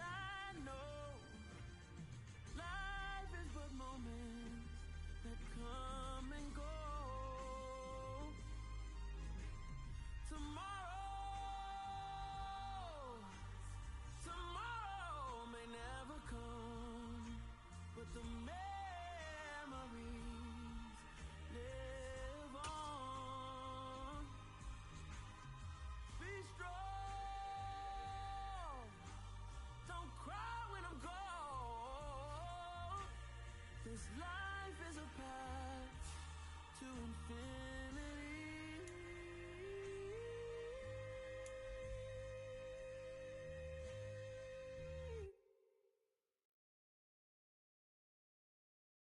I know life is but moments that come and go. Tomorrow may never come, but the memories live on. Be strong, don't cry when I'm gone. This life is a path to infinity.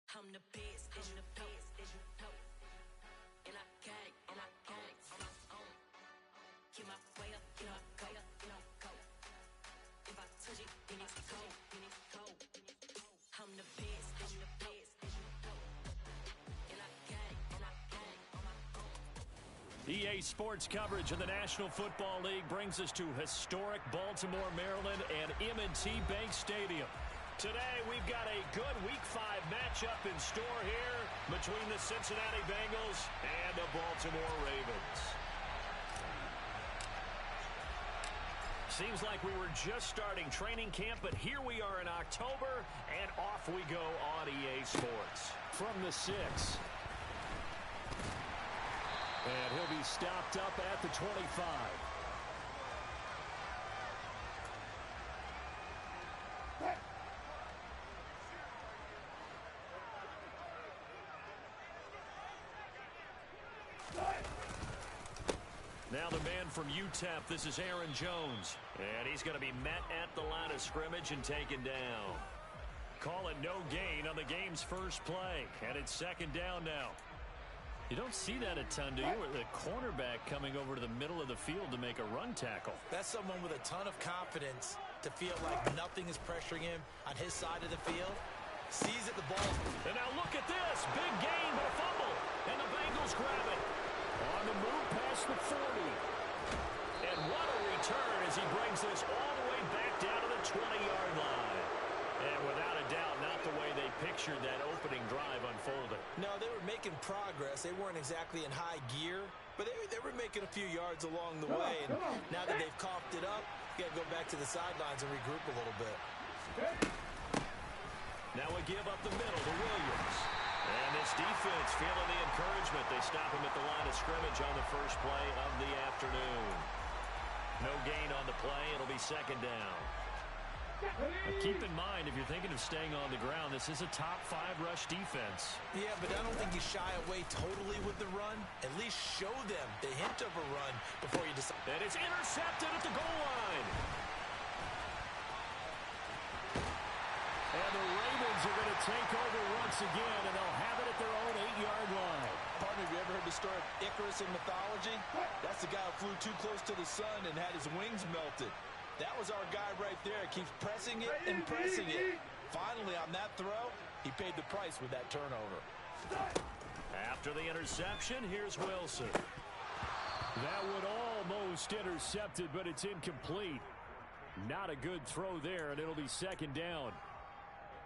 I'm the best, and the best, and I can't, on my own. Get my way up, get my go, go. If I touch it, then it's cold. I'm the best, and the best, and I can't, on my own. EA Sports coverage of the National Football League brings us to historic Baltimore, Maryland, and M&T Bank Stadium. Today, we've got a good Week 5 matchup in store here between the Cincinnati Bengals and the Baltimore Ravens. Seems like we were just starting training camp, but here we are in October, and off we go on EA Sports. From the 6. And he'll be stopped up at the 25. Now the man from UTEP, this is Aaron Jones. And he's going to be met at the line of scrimmage and taken down. Call it no gain on the game's first play. And it's second down now. You don't see that a ton, do you? Or the cornerback coming over to the middle of the field to make a run tackle. That's someone with a ton of confidence to feel like nothing is pressuring him on his side of the field. Sees it, the ball. And now look at this. Big gain, but a fumble. And the Bengals grab it. On the move past the 40. And what a return as he brings this all the way back down to the 20-yard line. And without a doubt, not the way they pictured that opening drive unfolding. No, they were making progress. They weren't exactly in high gear, but they were making a few yards along the way. And now that they've coughed it up, you got to go back to the sidelines and regroup a little bit. Now we give up the middle to Williams. And this defense feeling the encouragement. They stop him at the line of scrimmage on the first play of the afternoon. No gain on the play. It'll be second down. Now keep in mind, if you're thinking of staying on the ground, this is a top 5 rush defense. Yeah, but I don't think you shy away totally with the run. At least show them the hint of a run before you decide. And it's intercepted at the goal line. And the Ravens are going to take over once again, and they'll have it at their own 8-yard line. Partner, have you ever heard the story of Icarus in mythology? That's the guy who flew too close to the sun and had his wings melted. That was our guy right there. Keeps pressing it and pressing it. Finally, on that throw, he paid the price with that turnover. After the interception, here's Wilson. That would almost intercepted, but it's incomplete. Not a good throw there, and it'll be second down.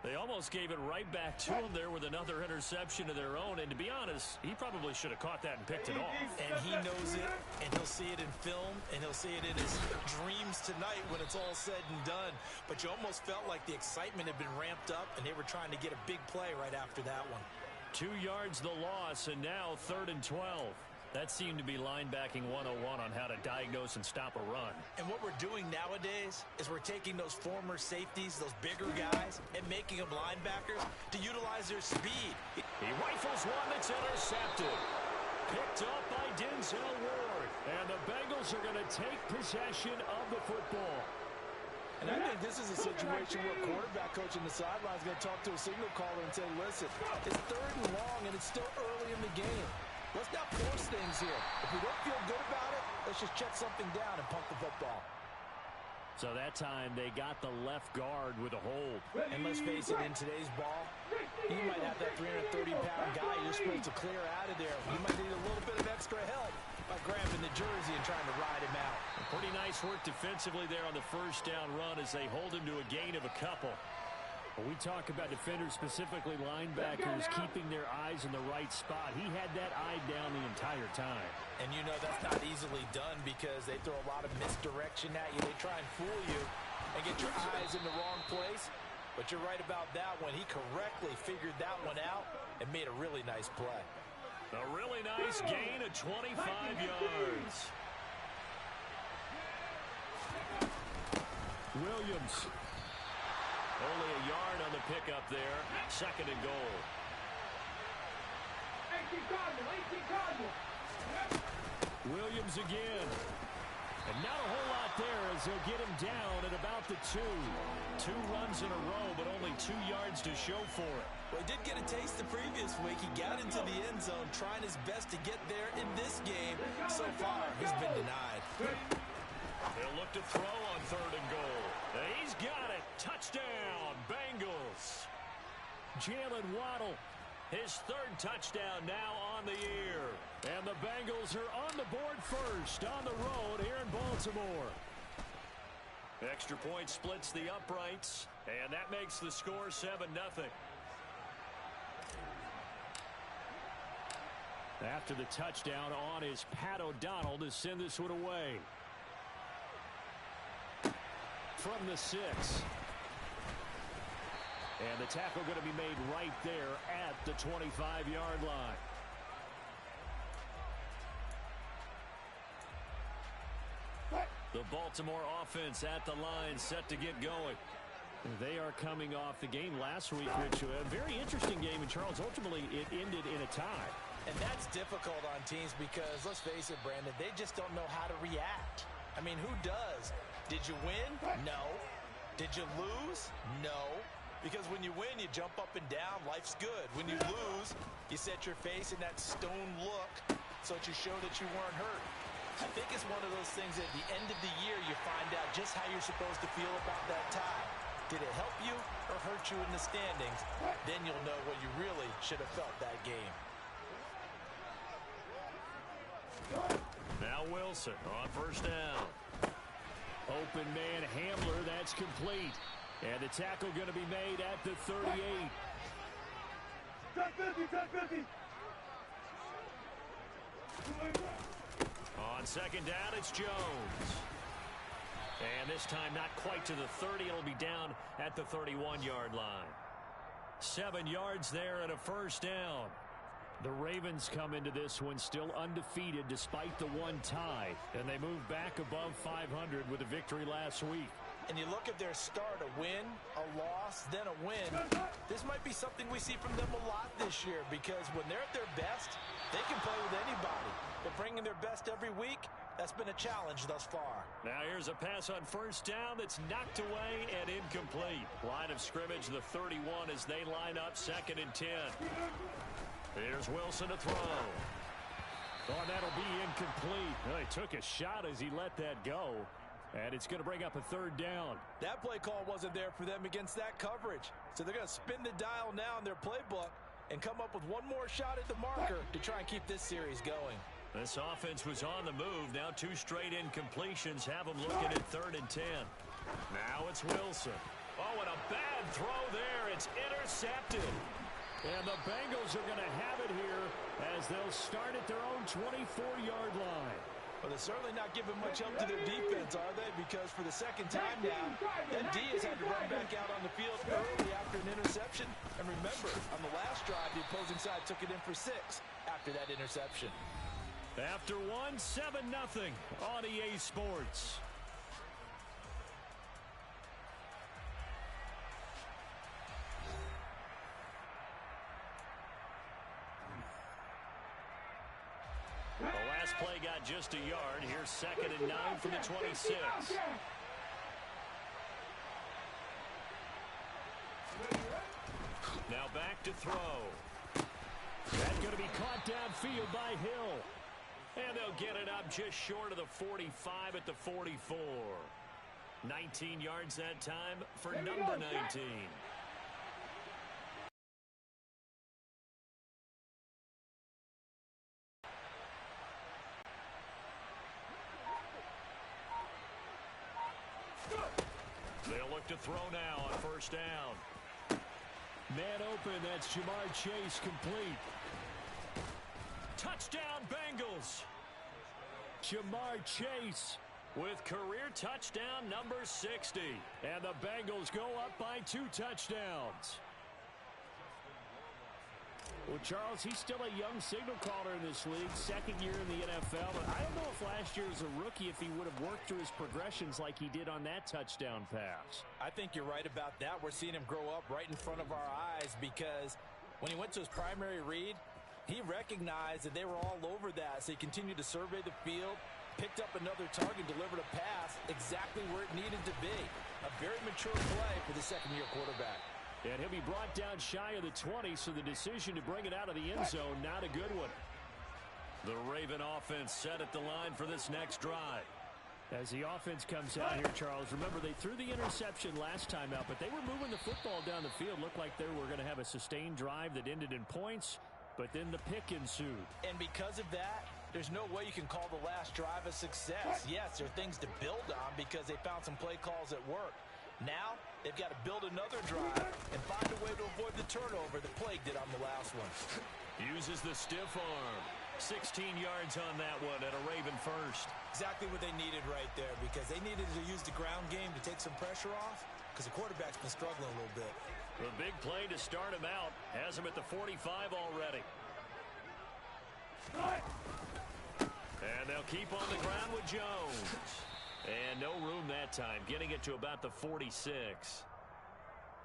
They almost gave it right back to him there with another interception of their own. And to be honest, he probably should have caught that and picked it off. And he knows it, and he'll see it in film, and he'll see it in his dreams tonight when it's all said and done. But you almost felt like the excitement had been ramped up, and they were trying to get a big play right after that one. 2 yards the loss, and now 3rd and 12. That seemed to be linebacking 101 on how to diagnose and stop a run. And what we're doing nowadays is we're taking those former safeties, those bigger guys, and making them linebackers to utilize their speed. He rifles one that's intercepted. Picked up by Denzel Ward. And the Bengals are going to take possession of the football. And I think this is a situation where a quarterback coach on the sideline is going to talk to a signal caller and say, listen, it's 3rd and long, and it's still early in the game. Let's not force things here. If we don't feel good about it, let's just check something down and punt the football. So that time they got the left guard with a hold. And let's face it, in today's ball, you might have that 330-pound guy you're supposed to clear out of there. You might need a little bit of extra help. by grabbing the jersey and trying to ride him out. Pretty nice work defensively there on the first down run as they hold him to a gain of a couple. When we talk about defenders, specifically linebackers, keeping their eyes in the right spot, he had that eye down the entire time. And you know that's not easily done because they throw a lot of misdirection at you. They try and fool you and get your eyes in the wrong place. But you're right about that one. He correctly figured that one out and made a really nice play. A really nice gain of 25 yards. Williams. Only a yard on the pickup there. Second and goal. Williams again. And not a whole lot there as they'll get him down at about the 2. 2 runs in a row, but only 2 yards to show for it. Well, he did get a taste the previous week. He got into the end zone, trying his best to get there in this game. So far, he's been denied. They'll look to throw on third and goal. He's got it. Touchdown, Bengals. Jalen Waddle, his third touchdown now on the year. And the Bengals are on the board first on the road here in Baltimore. Extra point splits the uprights, and that makes the score 7-0. After the touchdown on is Pat O'Donnell to send this one away. From the 6. And the tackle going to be made right there at the 25-yard line. The Baltimore offense at the line set to get going. They are coming off the game last week, which was a very interesting game. And, Charles, ultimately it ended in a tie. And that's difficult on teams because, let's face it, Brandon, they just don't know how to react. I mean, who does? Did you win? No. Did you lose? No. Because when you win, you jump up and down. Life's good. When you lose, you set your face in that stone look so that you show that you weren't hurt. I think it's one of those things at the end of the year you find out just how you're supposed to feel about that tie. Did it help you or hurt you in the standings? Then you'll know what you really should have felt that game. Now Wilson on first down. Open man Hamler, that's complete. And the tackle going to be made at the 38. Take 50. On second down, it's Jones. And this time not quite to the 30. It'll be down at the 31-yard line. 7 yards there and a first down. The Ravens come into this one still undefeated despite the one tie. And they move back above 500 with a victory last week. And you look at their start, a win, a loss, then a win. This might be something we see from them a lot this year because when they're at their best, they can play with anybody. But bringing their best every week, that's been a challenge thus far. Now here's a pass on first down that's knocked away and incomplete. Line of scrimmage, the 31 as they line up second and 10. Here's Wilson to throw. Oh, that'll be incomplete. Well, he took a shot as he let that go. And it's going to bring up a third down. That play call wasn't there for them against that coverage. So they're going to spin the dial now in their playbook and come up with one more shot at the marker to try and keep this series going. This offense was on the move. Now 2 straight incompletions have them looking at third and 10. Now it's Wilson. Oh, and a bad throw there. It's intercepted. And the Bengals are going to have it here as they'll start at their own 24-yard line. Well, they're certainly not giving much help to their defense, are they? Because for the second time now, that D has had to run back out on the field early after an interception. And remember, on the last drive, the opposing side took it in for 6 after that interception. After 7-0 on EA Sports. The last play got just a yard. Here's second and 9 from the 26. Now back to throw. That's going to be caught downfield by Hill. And they'll get it up just short of the 45 at the 44. 19 yards that time for number 19. look to throw now on first down. Man open, that's Jamar Chase, complete. Touchdown, Bengals. Jamar Chase With career touchdown number 60. And the Bengals go up by 2 touchdowns. Well, Charles, he's still a young signal caller in this league, second year in the NFL. But I don't know if last year as a rookie, if he would have worked through his progressions like he did on that touchdown pass. I think you're right about that. We're seeing him grow up right in front of our eyes because when he went to his primary read, he recognized that they were all over that. So he continued to survey the field, picked up another target, delivered a pass exactly where it needed to be. A very mature play for the second-year quarterback. And he'll be brought down shy of the 20, so the decision to bring it out of the end zone, not a good one. The Raven offense set at the line for this next drive. As the offense comes out here, Charles, remember they threw the interception last time out, but they were moving the football down the field. Looked like they were going to have a sustained drive that ended in points, but then the pick ensued. And because of that, there's no way you can call the last drive a success. Yes, there are things to build on because they found some play calls that worked. Now, they've got to build another drive and find a way to avoid the turnover that Plague did on the last one. Uses the stiff arm. 16 yards on that one at a Raven first. Exactly what they needed right there because they needed to use the ground game to take some pressure off because the quarterback's been struggling a little bit. The big play to start him out has him at the 45 already. And they'll keep on the ground with Jones. And no room that time, getting it to about the 46.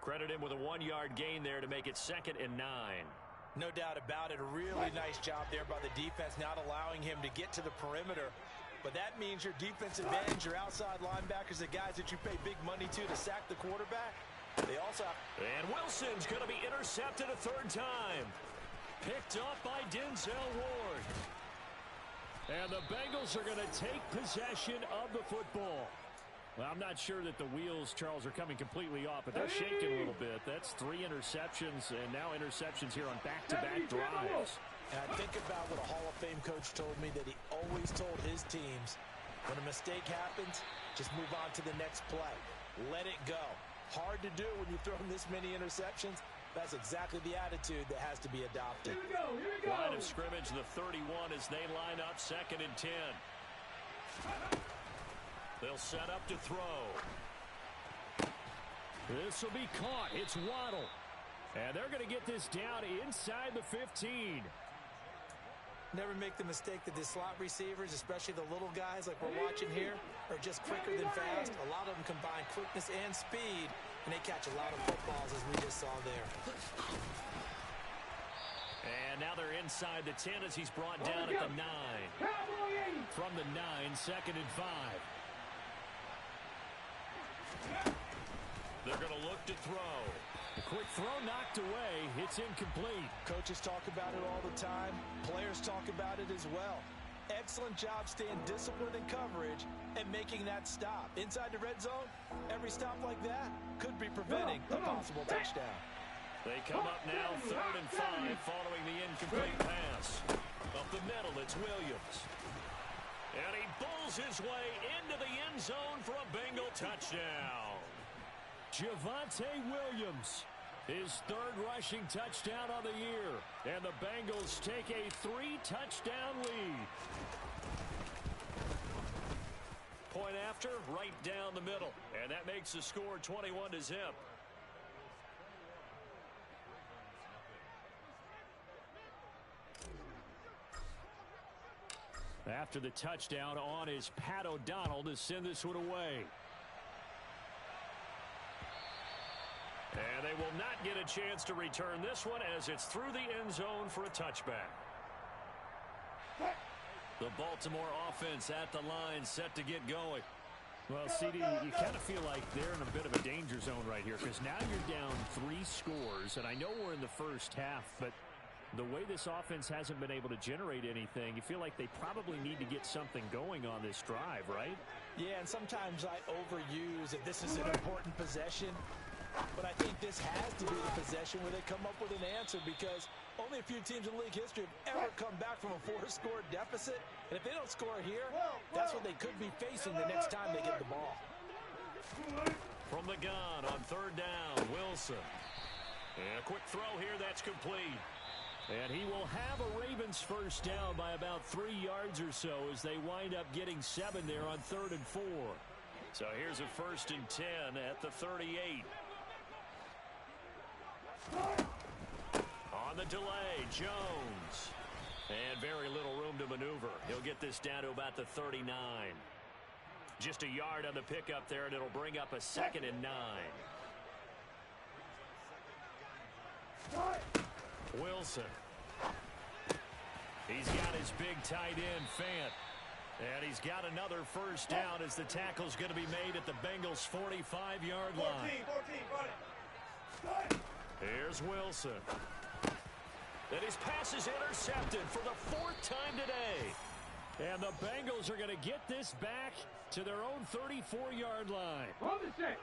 Credit him with a 1-yard gain there to make it 2nd and 9. No doubt about it. A really nice job there by the defense, not allowing him to get to the perimeter. But that means your defensive ends, your outside linebackers, the guys that you pay big money to sack the quarterback, they also have... And Wilson's going to be intercepted a 3rd time. Picked up by Denzel Ward. And the Bengals are going to take possession of the football. Well, I'm not sure that the wheels, Charles, are coming completely off, but they're shaking a little bit. That's 3 interceptions, and now interceptions here on back-to-back drives. And I think about what a Hall of Fame coach told me, that he always told his teams, when a mistake happens, just move on to the next play. Let it go. Hard to do when you've thrown this many interceptions. That's exactly the attitude that has to be adopted. Here we go. Line of scrimmage, the 31 as they line up 2nd and 10. They'll set up to throw. This will be caught. It's Waddle. And they're going to get this down inside the 15. Never make the mistake that the slot receivers, especially the little guys like we're watching here, are just quicker than fast. A lot of them combine quickness and speed, and they catch a lot of footballs, as we just saw there. And now they're inside the 10 as he's brought down at the 9. From the 9, 2nd and 5. They're going to look to throw. A quick throw knocked away. It's incomplete. Coaches talk about it all the time. Players talk about it as well. Excellent job staying disciplined in coverage and making that stop. Inside the red zone, every stop like that could be preventing a possible touchdown. They come up now 3rd and 5 following the incomplete pass. Up the middle, it's Williams. And he bulls his way into the end zone for a Bengal touchdown. Javonte Williams, his 3rd rushing touchdown of the year. And the Bengals take a 3-touchdown lead. Point after, right down the middle. And that makes the score 21-0. After the touchdown, on is Pat O'Donnell to send this one away. And they will not get a chance to return this one as it's through the end zone for a touchback. The Baltimore offense at the line set to get going. Well, CD, you kind of feel like they're in a bit of a danger zone right here because now you're down 3 scores, and I know we're in the first half, but the way this offense hasn't been able to generate anything, you feel like they probably need to get something going on this drive, right? Yeah, and sometimes I overuse that this is an important possession. But I think this has to be the possession where they come up with an answer because only a few teams in league history have ever come back from a 4-score deficit. And if they don't score here, that's what they could be facing the next time they get the ball. From the gun on third down, Wilson. And a quick throw here that's complete. And he will have a Ravens first down by about 3 yards or so as they wind up getting 7 there on 3rd and 4. So here's a 1st and 10 at the 38. On the delay, Jones. And very little room to maneuver. He'll get this down to about the 39. Just a yard on the pickup there, and it'll bring up a 2nd and 9. Wilson. He's got his big tight end, Fant. And he's got another first down as the tackle's going to be made at the Bengals' 45-yard line. 14. Here's Wilson. And his pass is intercepted for the 4th time today. And the Bengals are going to get this back to their own 34-yard line. Hold the stick.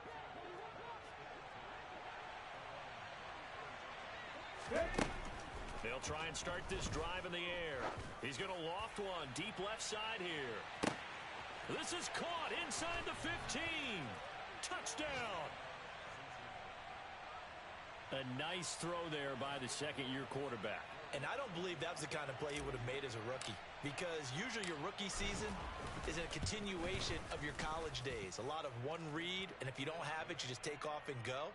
They'll try and start this drive in the air. He's going to loft one deep left side here. This is caught inside the 15. Touchdown. A nice throw there by the second-year quarterback. And I don't believe that was the kind of play he would have made as a rookie, because usually your rookie season is a continuation of your college days. A lot of one read, and if you don't have it, you just take off and go.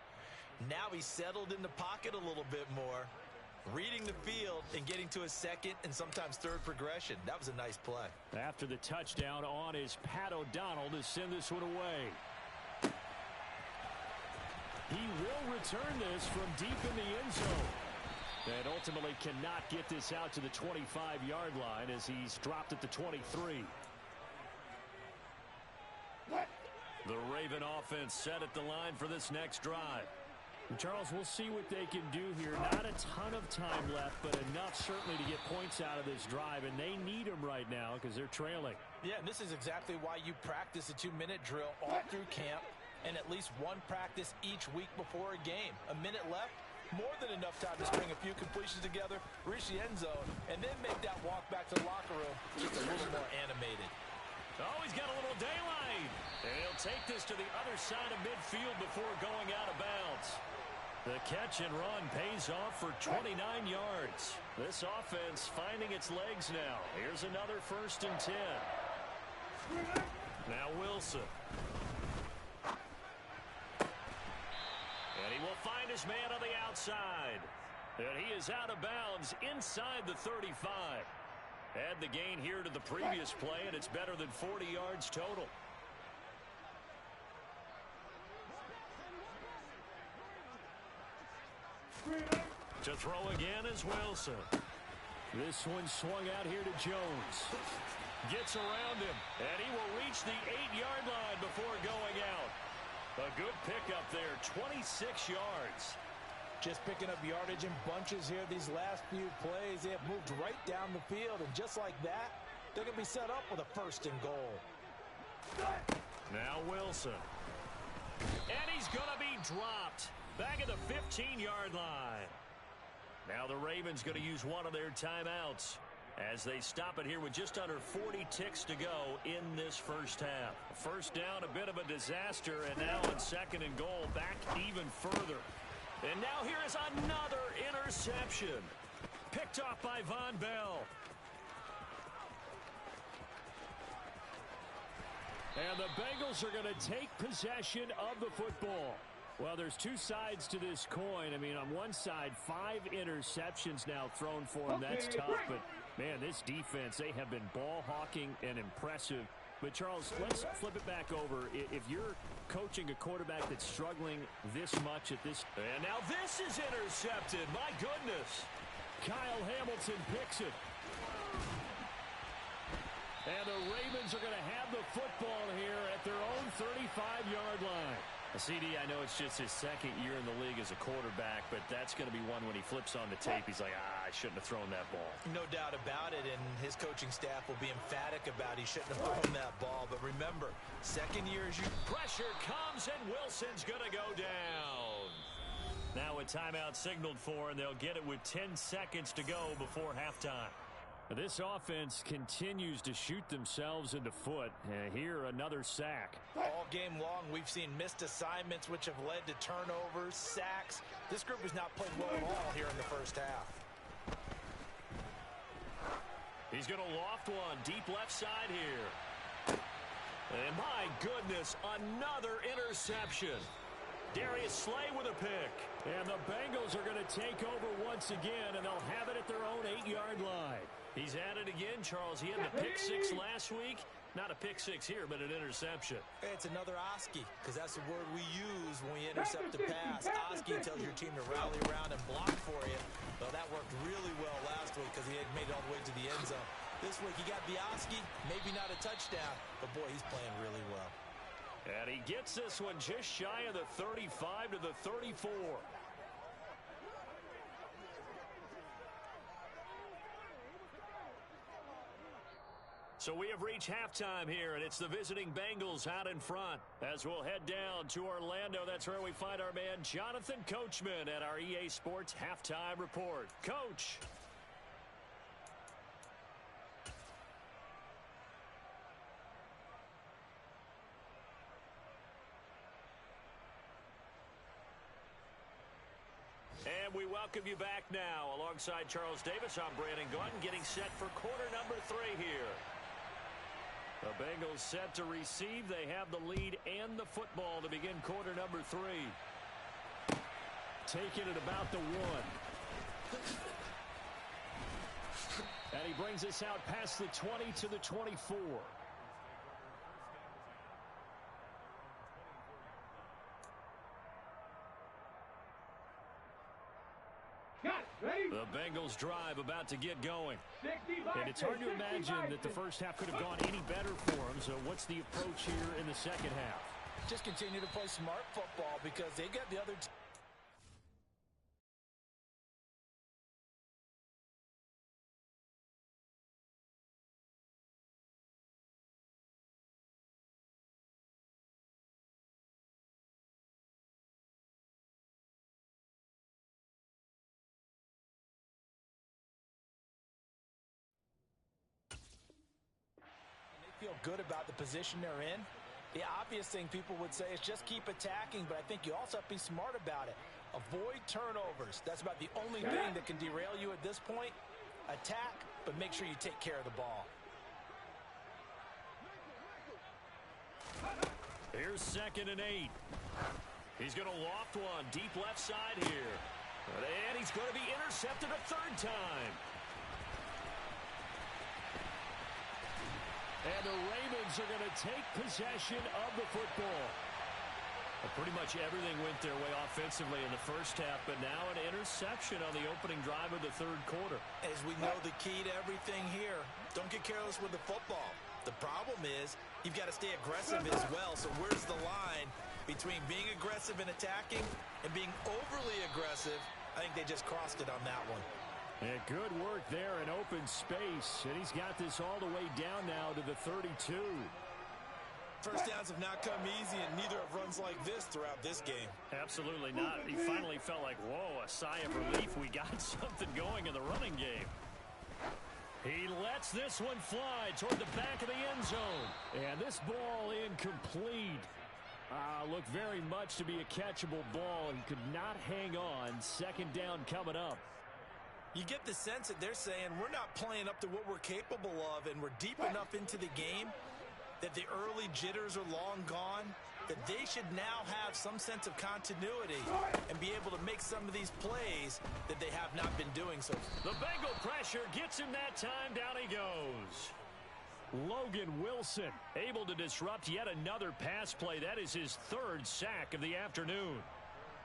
Now he's settled in the pocket a little bit more, reading the field and getting to a second and sometimes third progression. That was a nice play. After the touchdown on is Pat O'Donnell to send this one away. He will return this from deep in the end zone. And ultimately cannot get this out to the 25-yard line as he's dropped at the 23. The Raven offense set at the line for this next drive. Charles, we'll see what they can do here. Not a ton of time left, but enough certainly to get points out of this drive, and they need them right now because they're trailing. Yeah, and this is exactly why you practice a 2-minute drill all through camp and at least one practice each week before a game. A minute left, more than enough time to string a few completions together, reach the end zone, and then make that walk back to the locker room just a little more animated. Oh, he's got a little daylight. And he'll take this to the other side of midfield before going out of bounds. The catch and run pays off for 29 yards. This offense finding its legs now. Here's another 1st and 10. Now Wilson. And he will find his man on the outside. And he is out of bounds inside the 35. Add the gain here to the previous play, and it's better than 40 yards total. To throw again is Wilson. This one swung out here to Jones. Gets around him, and he will reach the 8-yard line before going out. A good pickup there, 26 yards. Just picking up yardage in bunches here these last few plays. They have moved right down the field, and just like that, they're going to be set up with a 1st and goal. Now Wilson. And he's going to be dropped back at the 15-yard line. Now the Ravens going to use one of their timeouts as they stop it here with just under 40 ticks to go in this first half. First down, a bit of a disaster, and now on 2nd and goal, back even further. And now here is another interception. Picked off by Von Bell. And the Bengals are going to take possession of the football. Well, there's two sides to this coin. I mean, on one side, 5 interceptions now thrown for them. That's tough. But, man, this defense, they have been ball hawking and impressive. But, Charles, let's flip it back over. If you're coaching a quarterback that's struggling this much at this... And now this is intercepted. My goodness. Kyle Hamilton picks it. And the Ravens are going to have the football here at their own 35-yard line. CD, I know it's just his 2nd year in the league as a quarterback, but that's going to be one when he flips on the tape. He's like, I shouldn't have thrown that ball. No doubt about it, and his coaching staff will be emphatic about he shouldn't have thrown that ball. But remember, 2nd year is you... Pressure comes, and Wilson's going to go down. Now a timeout signaled for, and they'll get it with 10 seconds to go before halftime. This offense continues to shoot themselves in the foot. Here, another sack. All game long, we've seen missed assignments, which have led to turnovers, sacks. This group has not played well at all here in the first half. He's going to loft one deep left side here. And my goodness, another interception. Darius Slay with a pick. And the Bengals are going to take over once again, and they'll have it at their own 8-yard line. He's at it again, Charles. He had the pick six last week. Not a pick six here, but an interception. It's another Oski, because that's the word we use when we intercept a pass. Oski tells your team to rally around and block for you. Well, that worked really well last week because he had made it all the way to the end zone. This week he got the Oski, maybe not a touchdown, but boy, he's playing really well. And he gets this one just shy of the 35 to the 34. So we have reached halftime here, and it's the visiting Bengals out in front. As we'll head down to Orlando, that's where we find our man Jonathan Coachman at our EA Sports Halftime Report. Coach. And we welcome you back now. Alongside Charles Davis, I'm Brandon Gunn, getting set for quarter number 3 here. The Bengals set to receive. They have the lead and the football to begin quarter number 3. Taking it about the 1. And he brings us out past the 20 to the 24. The Bengals drive about to get going. And it's hard to imagine that the first half could have gone any better for them. So what's the approach here in the second half? Just continue to play smart football because they got the other team. Feel good about the position they're in. The obvious thing people would say is just keep attacking, but I think you also have to be smart about it. Avoid turnovers. That's about the only thing that can derail you at this point. Attack, but make sure you take care of the ball. Here's 2nd and 8. He's going to loft one deep left side here. And he's going to be intercepted a 3rd time. And the Ravens are going to take possession of the football. Well, pretty much everything went their way offensively in the first half, but now an interception on the opening drive of the 3rd quarter. As we know, the key to everything here, don't get careless with the football. The problem is you've got to stay aggressive as well. So where's the line between being aggressive and attacking and being overly aggressive? I think they just crossed it on that one. And good work there in open space. And he's got this all the way down now to the 32. First downs have not come easy, and neither have runs like this throughout this game. Absolutely not. He finally felt like, whoa, a sigh of relief. We got something going in the running game. He lets this one fly toward the back of the end zone. And this ball incomplete. Looked very much to be a catchable ball. He could not hang on. 2nd down coming up. You get the sense that they're saying we're not playing up to what we're capable of, and we're deep enough into the game that the early jitters are long gone, that they should now have some sense of continuity and be able to make some of these plays that they have not been doing so. The Bengal pressure gets him that time. Down he goes. Logan Wilson able to disrupt yet another pass play. That is his 3rd sack of the afternoon.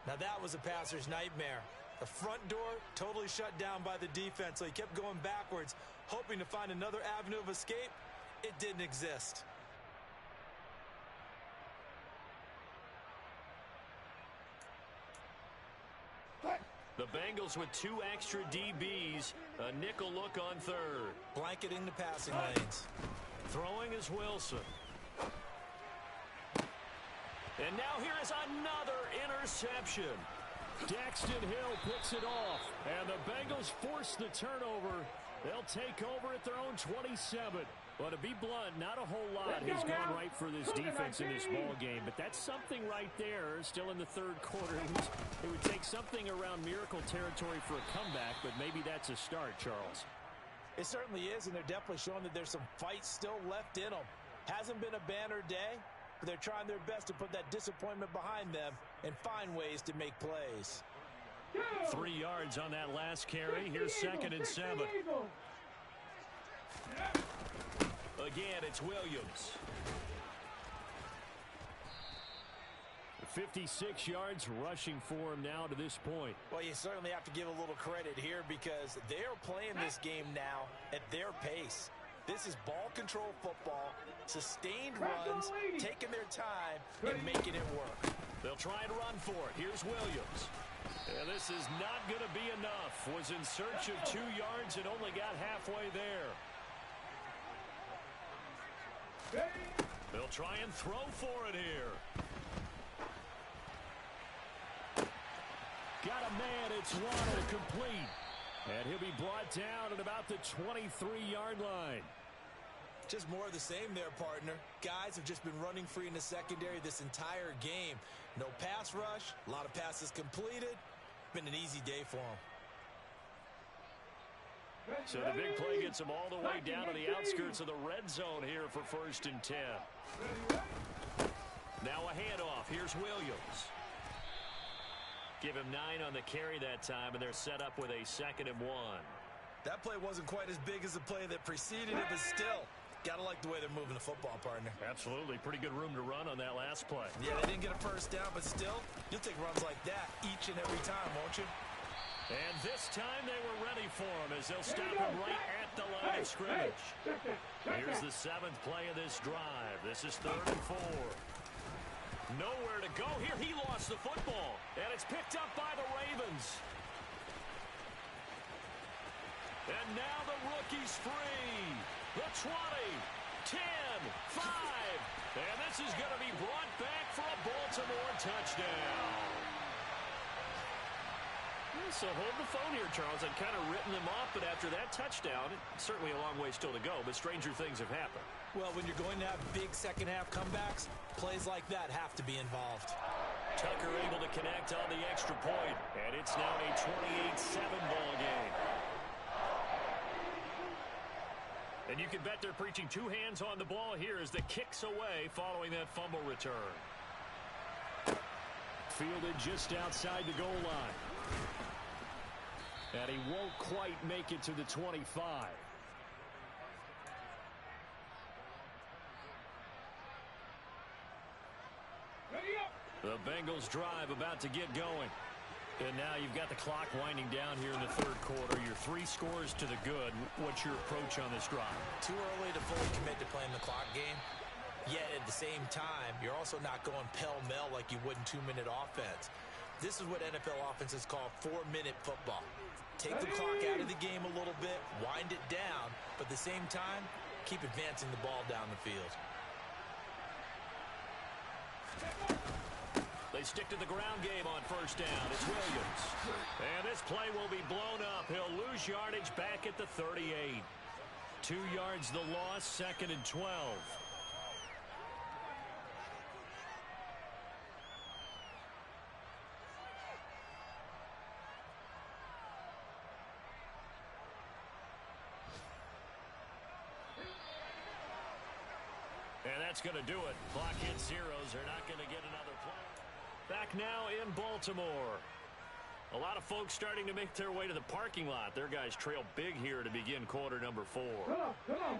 Now that was a passer's nightmare. The front door totally shut down by the defense, so he kept going backwards, hoping to find another avenue of escape. It didn't exist. The Bengals with 2 extra DBs, a nickel look on 3rd. Blanketing the passing lanes. Throwing is Wilson. And now here is another interception. Daxton Hill picks it off, and the Bengals force the turnover They'll take over at their own 27. Well, to be blunt, not a whole lot has gone right for this defense in this ball game, but that's something right there. Still in the third quarter. It would take something around miracle territory for a comeback, but maybe that's a start, Charles. It certainly is, and they're definitely showing that there's some fight still left in them. Hasn't been a banner day, but they're trying their best to put that disappointment behind them and find ways to make plays. 3 yards on that last carry. Here's 2nd and 7. Again, it's Williams. 56 yards rushing for him now to this point. Well, you certainly have to give a little credit here because they're playing this game now at their pace. This is ball control football, sustained runs, taking their time and making it work. They'll try and run for it. Here's Williams. And this is not going to be enough. Was in search of 2 yards and only got halfway there. They'll try and throw for it here. Got a man. It's Waddle, complete. And he'll be brought down at about the 23-yard line. Just more of the same there, partner. Guys have just been running free in the secondary this entire game. No pass rush, a lot of passes completed. Been an easy day for them. So the big play gets them all the way down to the outskirts of the red zone here for 1st and 10. Now a handoff. Here's Williams. Give him 9 on the carry that time, and they're set up with a 2nd and 1. That play wasn't quite as big as the play that preceded it, but still, gotta like the way they're moving the football, partner. Absolutely. Pretty good room to run on that last play. Yeah, they didn't get a first down, but still, you'll take runs like that each and every time, won't you? And this time they were ready for him as they'll stop him right at the line of scrimmage. Here's the 7th play of this drive. This is 3rd and 4. Nowhere to go here. He lost the football, and it's picked up by the Ravens. And now the rookie's free. The 20, 10, 5. And this is going to be brought back for a Baltimore touchdown. So hold the phone here, Charles. I'd kind of written them off, but after that touchdown, certainly a long way still to go, but stranger things have happened. Well, when you're going to have big second-half comebacks, plays like that have to be involved. Tucker able to connect on the extra point, and it's now a 28-7 ball game. And you can bet they're preaching 2 hands on the ball here as the kick's away following that fumble return. Fielded just outside the goal line. And he won't quite make it to the 25. The Bengals drive about to get going. And now you've got the clock winding down here in the 3rd quarter. Your 3 scores to the good. What's your approach on this drive? Too early to fully commit to playing the clock game. Yet at the same time, you're also not going pell-mell like you would in 2-minute offense. This is what NFL offenses call 4-minute football. Take the clock out of the game a little bit, wind it down, but at the same time, keep advancing the ball down the field. They stick to the ground game on 1st down. It's Williams. And this play will be blown up. He'll lose yardage back at the 38. 2 yards the loss, 2nd and 12. And that's going to do it. Clock hits zeros. They're not going to get another play. Back now in Baltimore. A lot of folks starting to make their way to the parking lot. Their guys trail big here to begin quarter number 4. Come on.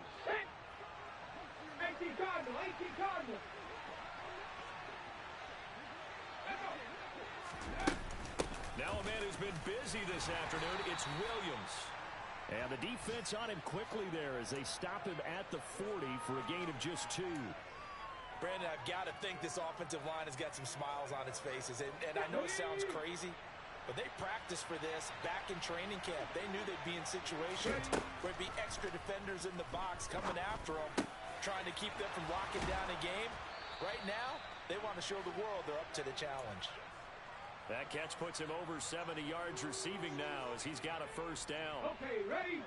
18 Cardinal, 18 Cardinal. Now a man who's been busy this afternoon, it's Williams. And the defense on him quickly there as they stop him at the 40 for a gain of just 2. Brandon, I've got to think this offensive line has got some smiles on its faces. And I know it sounds crazy, but they practiced for this back in training camp. They knew they'd be in situations where it'd be extra defenders in the box coming after them, trying to keep them from locking down a game. Right now, they want to show the world they're up to the challenge. That catch puts him over 70 yards receiving now as he's got a 1st down. Okay, ready?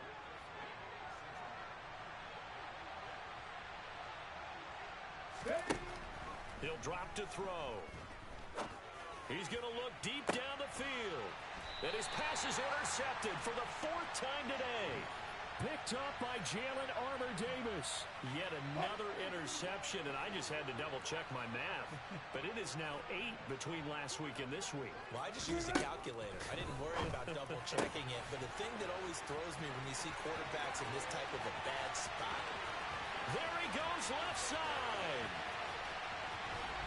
drop to throw. He's going to look deep down the field. And his pass is intercepted for the 4th time today. Picked up by Jalen Armour-Davis. Yet another interception, and I just had to double-check my math. But it is now 8 between last week and this week. Well, I just used a calculator. I didn't worry about double-checking it. But the thing that always throws me when you see quarterbacks in this type of a bad spot. There he goes left side.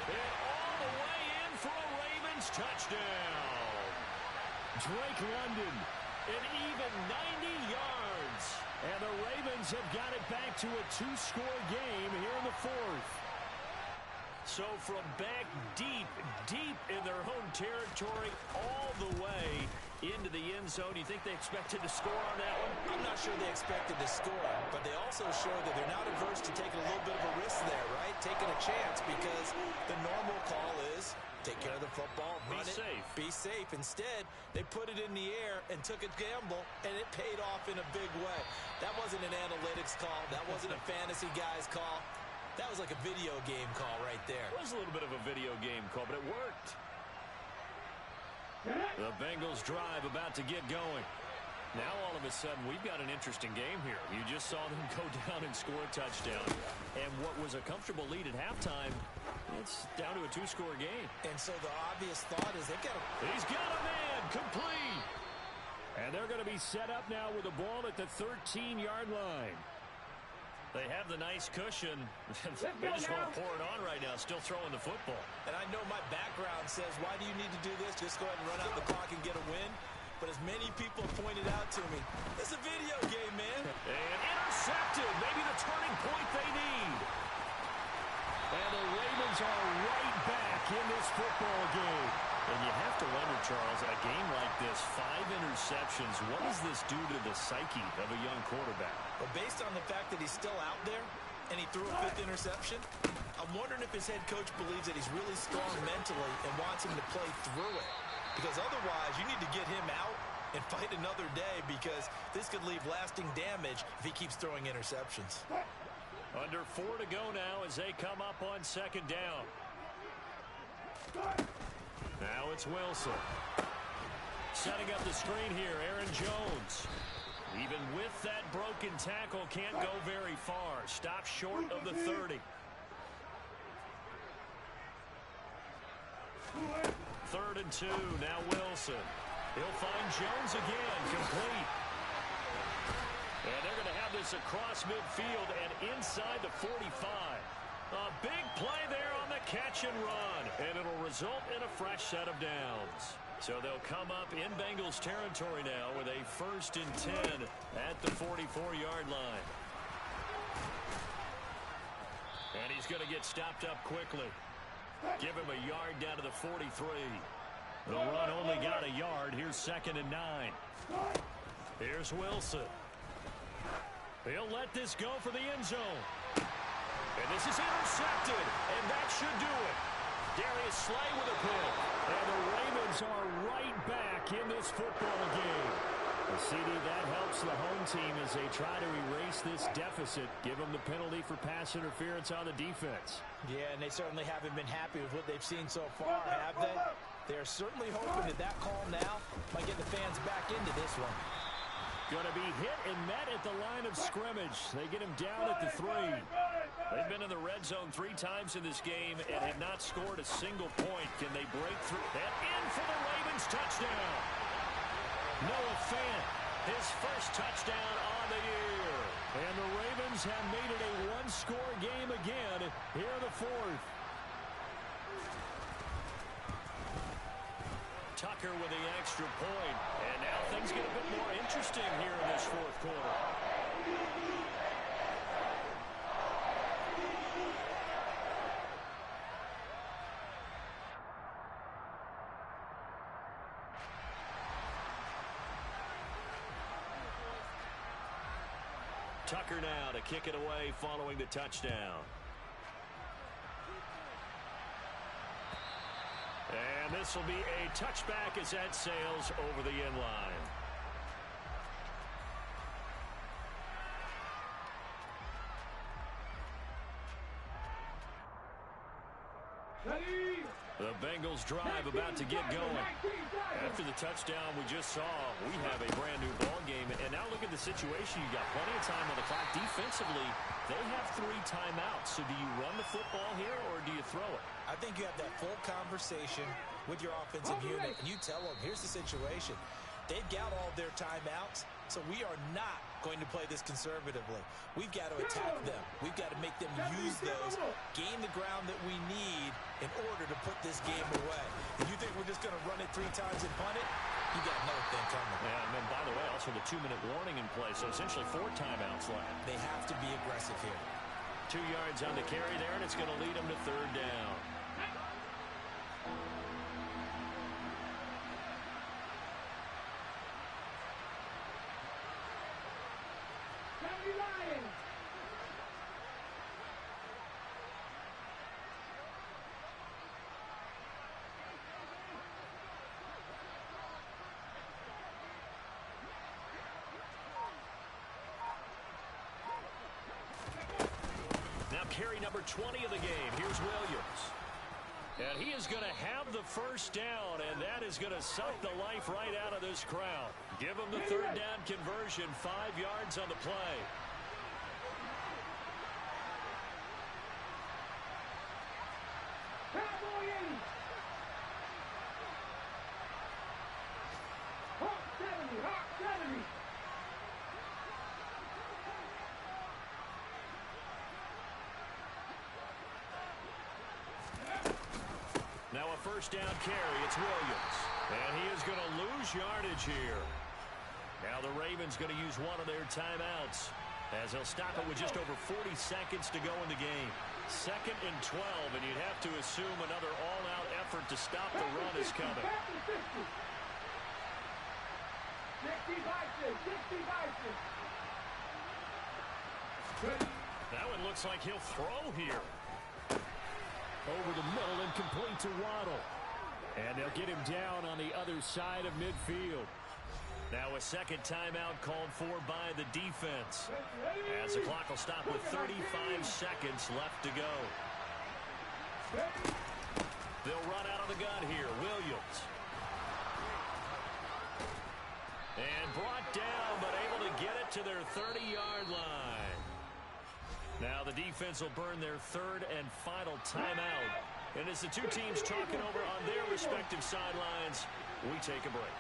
And all the way in for a Ravens touchdown. Drake London, an even 90 yards. And the Ravens have got it back to a 2-score game here in the 4th. So from back deep in their home territory, all the way into the end zone, you think they expected to score on that one? I'm not sure they expected to score, but they also showed that they're not averse to taking a little bit of a risk there, right? Taking a chance, because the normal call is take care of the football, run it, be safe. Instead, they put it in the air and took a gamble, and it paid off in a big way. That wasn't an analytics call. That wasn't a fantasy guy's call. That was like a video game call right there. It was a little bit of a video game call, but it worked. The Bengals drive about to get going. Now all of a sudden we've got an interesting game here. You just saw them go down and score a touchdown. And what was a comfortable lead at halftime, it's down to a 2-score game. And so the obvious thought is they've got a... He's got a man, complete. And they're going to be set up now with the ball at the 13-yard line. They have the nice cushion. They just want to pour it on right now, still throwing the football. And I know my background says, why do you need to do this? Just go ahead and run out the clock and get a win. But as many people have pointed out to me, it's a video game, man. And intercepted. Maybe the turning point they need. And the Ravens are right back in this football game. And you have to wonder, Charles, a game like this, 5 interceptions, what does this do to the psyche of a young quarterback? But based on the fact that he's still out there and he threw a 5th interception, I'm wondering if his head coach believes that he's really strong mentally and wants him to play through it. Because otherwise, you need to get him out and fight another day, because this could leave lasting damage if he keeps throwing interceptions. Under 4 to go now as they come up on 2nd down. Now it's Wilson. Setting up the screen here, Aaron Jones. Even with that broken tackle, can't go very far. Stops short of the 30. 3rd and 2, now Wilson. He'll find Jones again, complete. And they're going to have this across midfield and inside the 45. A big play there on the catch and run, and it'll result in a fresh set of downs. So they'll come up in Bengals territory now with a 1st and 10 at the 44-yard line. And he's going to get stopped up quickly. Give him a yard down to the 43. The run only got a yard. Here's 2nd and 9. Here's Wilson. He'll let this go for the end zone. And this is intercepted, and that should do it. Darius Slay with a pick. And the Ravens are right back in this football game. The CD, that helps the home team as they try to erase this deficit. Give them the penalty for pass interference on the defense. Yeah, and they certainly haven't been happy with what they've seen so far, have they? They're certainly hoping that that call now might get the fans back into this one. Going to be hit and met at the line of scrimmage. They get him down at the 3. They've been in the red zone 3 times in this game and have not scored a single point. Can they break through? And in for the Ravens touchdown. Noah Fant, his first touchdown on the year. And the Ravens have made it a 1-score game again here in the 4th. Tucker with the extra point. And now things get a bit more interesting here in this 4th quarter. Tucker now to kick it away following the touchdown. And this will be a touchback as that sails over the end line. drive about to get going. After the touchdown we just saw, we have a brand-new ball game. And now look at the situation. You got plenty of time on the clock. Defensively, they have 3 timeouts. So do you run the football here or do you throw it? I think you have that full conversation with your offensive unit, and you tell them, here's the situation. They've got all their timeouts, so we are not going to play this conservatively. We've got to attack them. We've got to make them use those, gain the ground that we need in order to put this game away. And you think we're just going to run it 3 times and punt it? You got another thing coming. Yeah, and then, by the way, also the 2-minute warning in play, so essentially 4 timeouts left. They have to be aggressive here. 2 yards on the carry there, and it's going to lead them to 3rd down. Carry number 20 of the game. Here's Williams. And he is going to have the first down, and that is going to suck the life right out of this crowd. Give him the 3rd down conversion, 5 yards on the play. Now a first down carry. It's Williams. And he is going to lose yardage here. Now the Ravens going to use one of their timeouts as they'll stop it with just over 40 seconds to go in the game. 2nd and 12, and you'd have to assume another all-out effort to stop the run is coming. That one looks like he'll throw here. Over the middle and complete to Waddle. And they'll get him down on the other side of midfield. Now a second timeout called for by the defense, as the clock will stop with 35 seconds left to go. They'll run out of the gun here. Williams. And brought down, but able to get it to their 30-yard line. Now the defense will burn their 3rd and final timeout. And as the 2 teams talking over on their respective sidelines, we take a break.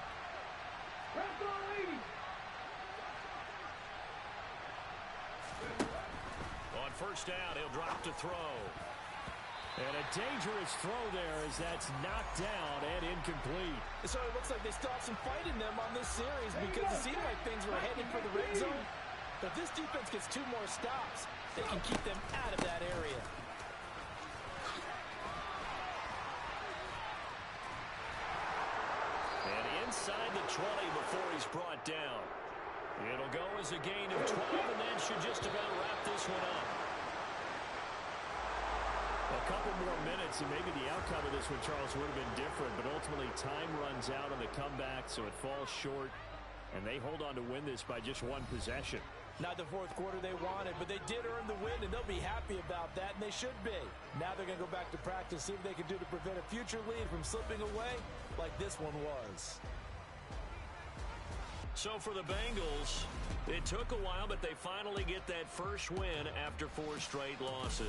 On first down, he'll drop to throw. And a dangerous throw there as that's knocked down and incomplete. So it looks like they still have some fight in them on this series because it seemed like things were heading for the red zone. But this defense gets 2 more stops. They can keep them out of that area. And inside the 20 before he's brought down. It'll go as a gain of 12, and that should just about wrap this one up. A couple more minutes, and maybe the outcome of this one, Charles, would have been different. But ultimately, time runs out on the comeback, so it falls short. And they hold on to win this by just 1 possession. Not the 4th quarter they wanted, but they did earn the win, and they'll be happy about that, and they should be. Now they're going to go back to practice, see what they can do to prevent a future lead from slipping away like this one was. So for the Bengals, it took a while, but they finally get that first win after 4 straight losses.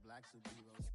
Black superheroes.